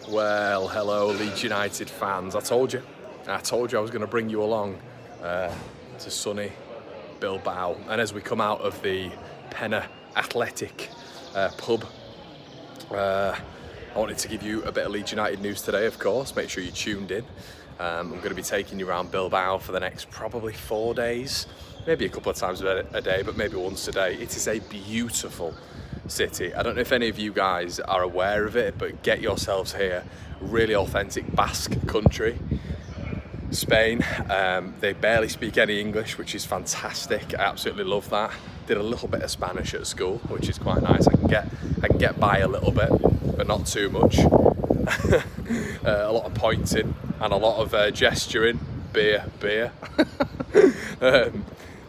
Well, hello Leeds United fans. I told you I was going to bring you along to sunny Bilbao. And as we come out of the Penna Athletic pub, I wanted to give you a bit of Leeds United news today, of course. Make sure you tuned in. I'm going to be taking you around Bilbao for the next probably 4 days, maybe a couple of times a day, but maybe once a day. It is a beautiful city. I don't know if any of you guys are aware of it, but get yourselves here. Really authentic Basque country. Spain, they barely speak any English, which is fantastic. I absolutely love that. Did a little bit of Spanish at school, which is quite nice. I can get by a little bit, but not too much. A lot of pointing and a lot of gesturing. Beer.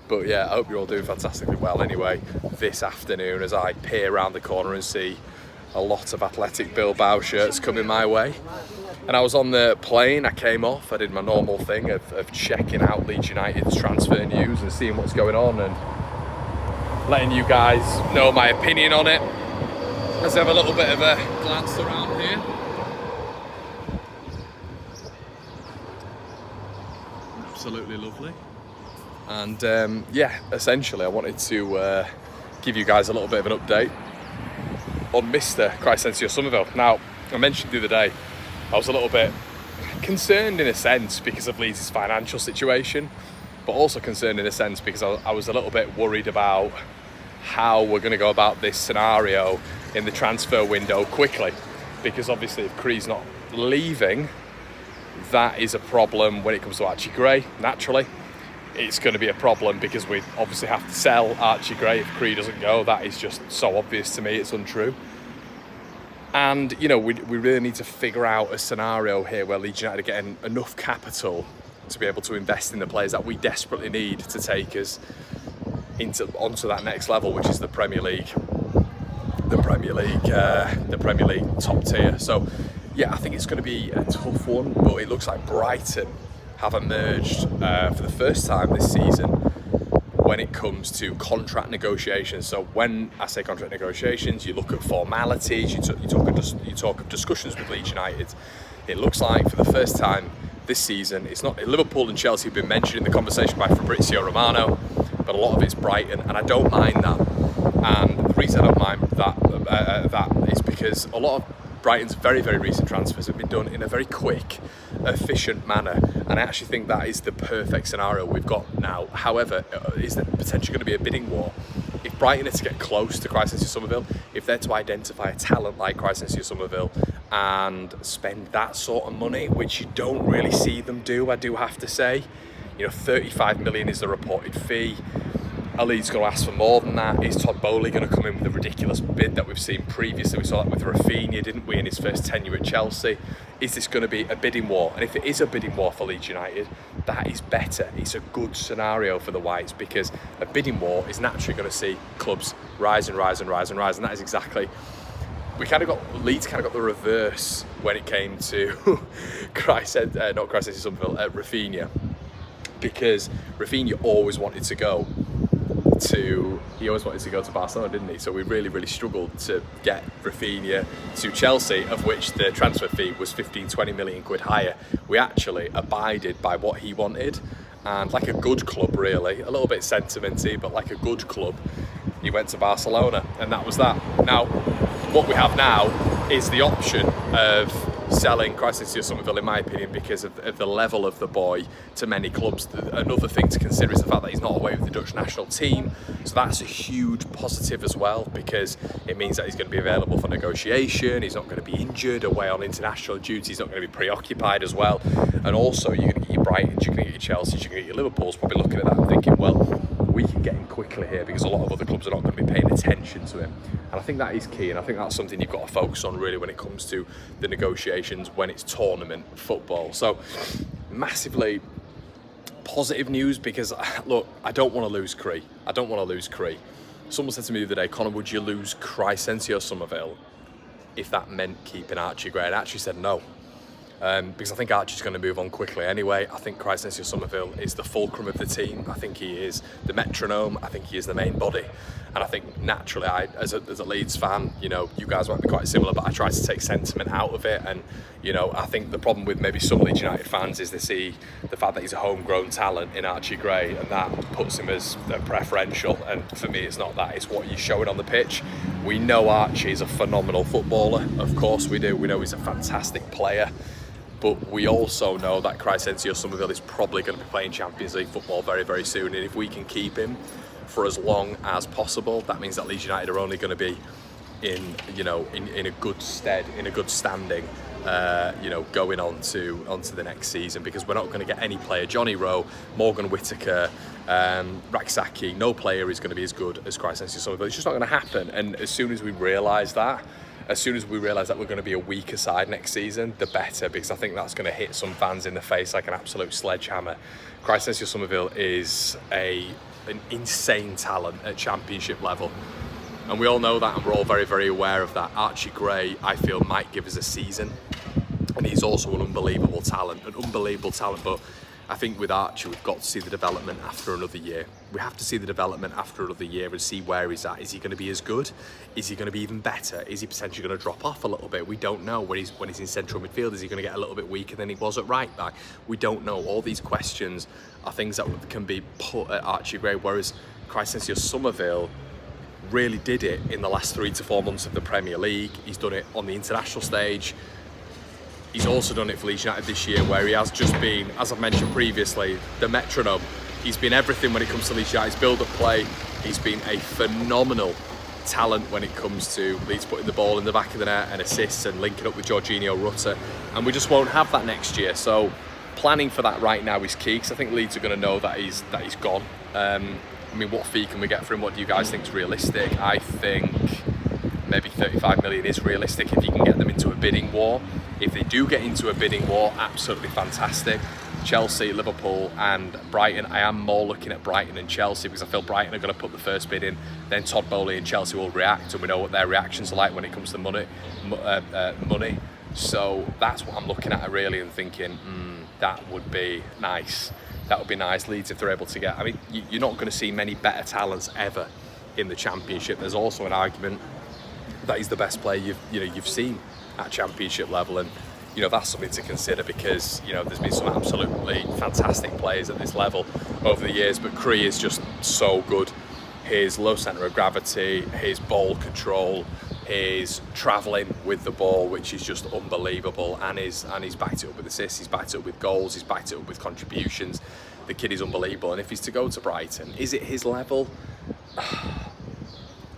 But yeah, I hope you're all doing fantastically well anyway this afternoon as I peer around the corner and see a lot of Athletic Bilbao shirts coming my way. And I was on the plane, I came off, I did my normal thing of checking out Leeds United's transfer news and seeing what's going on and letting you guys know my opinion on it. Let's have a little bit of a glance around here. Absolutely lovely. And yeah, essentially I wanted to give you guys a little bit of an update on Mr. Crysencio Somerville. Now, I mentioned the other day, I was a little bit concerned in a sense because of Leeds' financial situation, but also concerned in a sense because I was a little bit worried about how we're going to go about this scenario in the transfer window quickly. Because obviously if Cree's not leaving, that is a problem when it comes to Archie Gray, naturally. It's going to be a problem because we obviously have to sell Archie Gray if Cree doesn't go. That is just so obvious to me, it's untrue. And, you know, we really need to figure out a scenario here where Leeds United are getting enough capital to be able to invest in the players that we desperately need to take us onto that next level, which is the Premier League. The Premier League top tier. So, yeah, I think it's going to be a tough one, but it looks like Brighton have emerged for the first time this season when it comes to contract negotiations. So when I say contract negotiations, you look at formalities, you talk of discussions with Leeds United. It looks like for the first time this season, it's not Liverpool and Chelsea have been mentioned in the conversation by Fabrizio Romano, but a lot of it's Brighton, and I don't mind that. And the reason I don't mind that is because a lot of Brighton's very, very recent transfers have been done in a very quick, efficient manner, and I actually think that is the perfect scenario we've got now. However, is there potentially going to be a bidding war? If Brighton are to get close to Crysencio Somerville, if they're to identify a talent like Crysencio Somerville and spend that sort of money, which you don't really see them do, I do have to say. You know, 35 million is the reported fee. Are Leeds going to ask for more than that? Is Todd Bowley going to come in with a ridiculous bid that we've seen previously? We saw that with Rafinha, didn't we, in his first tenure at Chelsea? Is this going to be a bidding war? And if it is a bidding war for Leeds United, that is better. It's a good scenario for the Whites because a bidding war is naturally going to see clubs rise and rise and rise and rise. And that is exactly... Leeds kind of got the reverse when it came to Rafinha. Because Rafinha always wanted to go to Barcelona, didn't he? So we really, really struggled to get Rafinha to Chelsea, of which the transfer fee was 15-20 million quid higher. We actually abided by what he wanted, and like a good club, really, a little bit sentimenty, but like a good club, he went to Barcelona, and that was that. Now, what we have now is the option of selling Crysencio Somerville, in my opinion, because of the level of the boy to many clubs. Another thing to consider is the fact that he's not away with the Dutch national team, so that's a huge positive as well, because it means that he's going to be available for negotiation, he's not going to be injured away on international duty, he's not going to be preoccupied as well. And also, you're going to get your Brightons, you're going to get your Chelseas, you're going to get your Liverpools probably looking at that and thinking, well, we can get him quickly here because a lot of other clubs are not going to be paying attention to him. And I think that is key, and I think that's something you've got to focus on really when it comes to the negotiations when it's tournament football. So massively positive news because, look, I don't want to lose Cree. Someone said to me the other day, Connor, would you lose Crysencio Somerville if that meant keeping Archie Gray? And I actually said no. because I think Archie's going to move on quickly anyway. I think Crysencio Somerville is the fulcrum of the team. I think he is the metronome. I think he is the main body. And I think naturally, as a Leeds fan, you know, you guys might be quite similar, but I try to take sentiment out of it. And, you know, I think the problem with maybe some Leeds United fans is they see the fact that he's a homegrown talent in Archie Gray, and that puts him as a preferential. And for me, it's not that. It's what he's showing on the pitch. We know Archie is a phenomenal footballer. Of course we do. We know he's a fantastic player. But we also know that Crysencio Somerville is probably going to be playing Champions League football very, very soon. And if we can keep him for as long as possible, that means that Leeds United are only going to be in a good stead, in a good standing, going on to the next season, because we're not going to get any player. Johnny Rowe, Morgan Whittaker, Raksaki, no player is going to be as good as Crysencio Somerville. It's just not going to happen. And as soon as we realise that we're going to be a weaker side next season, the better, because I think that's going to hit some fans in the face like an absolute sledgehammer. Crysencio Somerville is an insane talent at championship level, and we all know that, and we're all very, very aware of that. Archie Gray, I feel, might give us a season, and he's also an unbelievable talent, but I think with Archie, we've got to see the development after another year. We have to see the development after another year and see where he's at. Is he going to be as good? Is he going to be even better? Is he potentially going to drop off a little bit? We don't know. When he's in central midfield, is he going to get a little bit weaker than he was at right back? We don't know. All these questions are things that can be put at Archie Gray, whereas Crysencio Somerville really did it in the last 3 to 4 months of the Premier League. He's done it on the international stage. He's also done it for Leeds United this year, where he has just been, as I've mentioned previously, the metronome. He's been everything when it comes to Leeds United's build-up play. He's been a phenomenal talent when it comes to Leeds putting the ball in the back of the net and assists and linking up with Jorginho Rutter. And we just won't have that next year. So planning for that right now is key, because I think Leeds are going to know that he's gone. I mean, what fee can we get for him? What do you guys think is realistic? I think maybe 35 million is realistic if you can get them into a bidding war. If they do get into a bidding war, absolutely fantastic. Chelsea, Liverpool and Brighton. I am more looking at Brighton and Chelsea, because I feel Brighton are going to put the first bid in, then Todd Bowley and Chelsea will react, and we know what their reactions are like when it comes to money. So that's what I'm looking at really, and thinking, that would be nice. That would be nice. Leeds, if they're able to get, I mean, you're not going to see many better talents ever in the Championship. There's also an argument that he's the best player you've seen at Championship level, and that's something to consider, because there's been some absolutely fantastic players at this level over the years, but Cree is just so good. His low centre of gravity, his ball control, his travelling with the ball, which is just unbelievable, and he's backed it up with assists, he's backed it up with goals, he's backed it up with contributions. The kid is unbelievable, and if he's to go to Brighton, is it his level?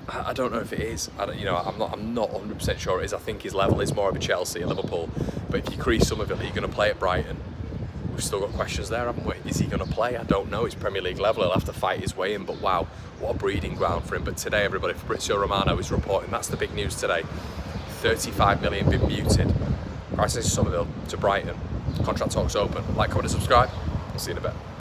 I don't know if it is. I'm not 100% sure it is. I think his level is more of a Chelsea, a Liverpool. But if you crease Somerville, are you going to play at Brighton? We've still got questions there, haven't we? Is he going to play? I don't know. It's Premier League level. He'll have to fight his way in. But wow, what a breeding ground for him. But today, everybody, Fabrizio Romano is reporting. That's the big news today. 35 million been muted. Crysencio Somerville to Brighton. Contract talks open. Like, comment and subscribe. I'll see you in a bit.